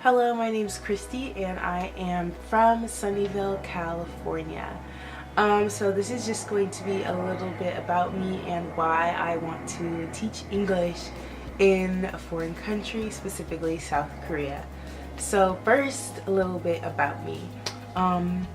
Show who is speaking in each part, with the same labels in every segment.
Speaker 1: Hello, my name's Christy and I am from Sunnyvale, California. So this is just going to be a little bit about me and why I want to teach English in a foreign country, specifically South Korea. So first, a little bit about me. I'm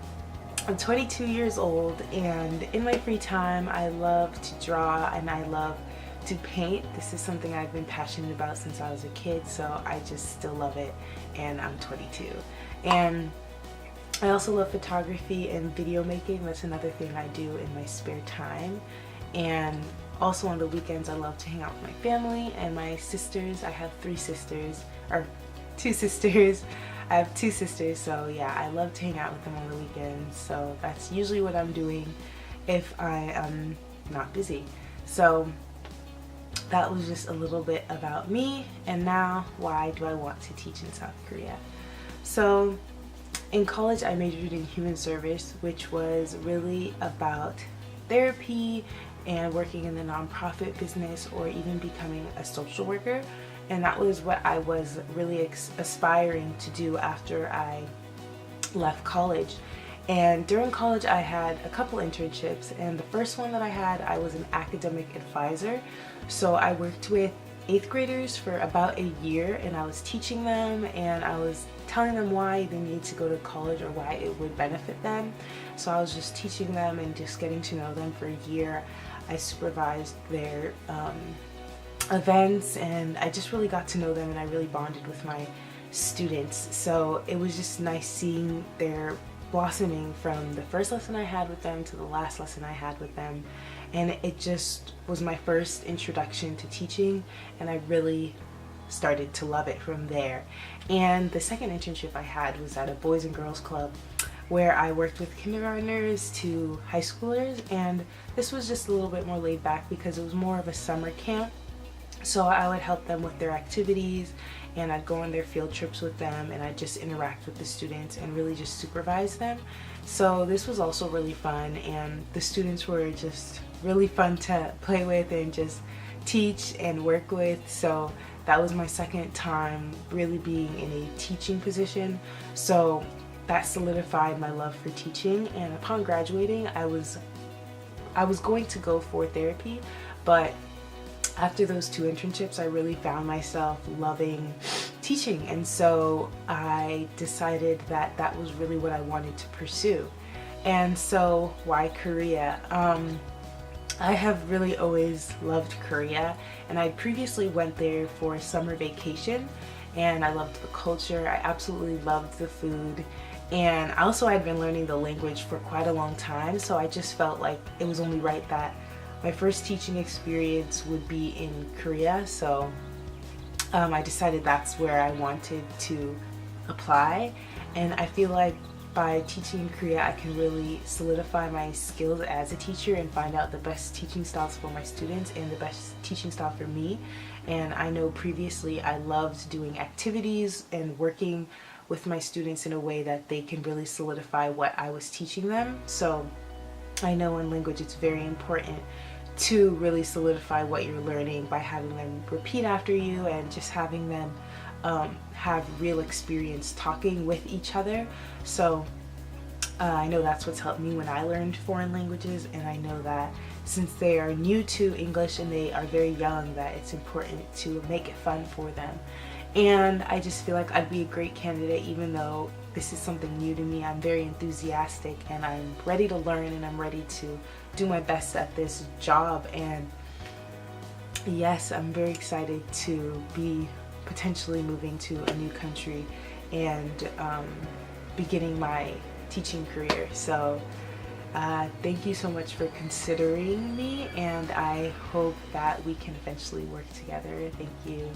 Speaker 1: 22 years old, and in my free time I love to draw and I love to paint. This is something I've been passionate about since I was a kid, so I just still love it, and I'm 22. And I also love photography and video making. That's another thing I do in my spare time. And also on the weekends I love to hang out with my family and my sisters. I have three sisters, or two sisters. I have two sisters, so yeah, I love to hang out with them on the weekends. So that's usually what I'm doing if I am not busy. So that was just a little bit about me, and now why do I want to teach in South Korea? So in college I majored in human service, which was really about therapy and working in the nonprofit business or even becoming a social worker. And that was what I was really aspiring to do after I left college. And during college I had a couple internships, and the first one that I was an academic advisor. So I worked with 8th graders for about a year, and I was teaching them and I was telling them why they need to go to college or why it would benefit them. So I was just teaching them and just getting to know them for a year. I supervised their events, and I just really got to know them, and I really bonded with my students. So it was just nice seeing their blossoming from the first lesson I had with them to the last lesson I had with them. And it just was my first introduction to teaching, and I really started to love it from there. And the second internship I had was at a Boys and Girls Club, where I worked with kindergartners to high schoolers, and this was just a little bit more laid back because it was more of a summer camp. So I would help them with their activities, and I'd go on their field trips with them, and I'd just interact with the students and really just supervise them. So this was also really fun, and the students were just really fun to play with and just teach and work with. So that was my second time really being in a teaching position. So that solidified my love for teaching, and upon graduating I was going to go for therapy, but after those two internships I really found myself loving teaching, and so I decided that that was really what I wanted to pursue. And so why Korea? I have really always loved Korea, and I previously went there for summer vacation, and I loved the culture. I absolutely loved the food, and also I'd been learning the language for quite a long time, so I just felt like it was only right that my first teaching experience would be in Korea. So I decided that's where I wanted to apply, and I feel like by teaching in Korea I can really solidify my skills as a teacher and find out the best teaching styles for my students and the best teaching style for me. And I know previously I loved doing activities and working with my students in a way that they can really solidify what I was teaching them. So I know in language it's very important to really solidify what you're learning by having them repeat after you and just having them have real experience talking with each other. So I know that's what's helped me when I learned foreign languages, and I know that since they are new to English and they are very young, that it's important to make it fun for them. And I just feel like I'd be a great candidate. Even though this is something new to me, I'm very enthusiastic and I'm ready to learn, and I'm ready to do my best at this job. And yes, I'm very excited to be potentially moving to a new country and beginning my teaching career. So thank you so much for considering me, and I hope that we can eventually work together. Thank you.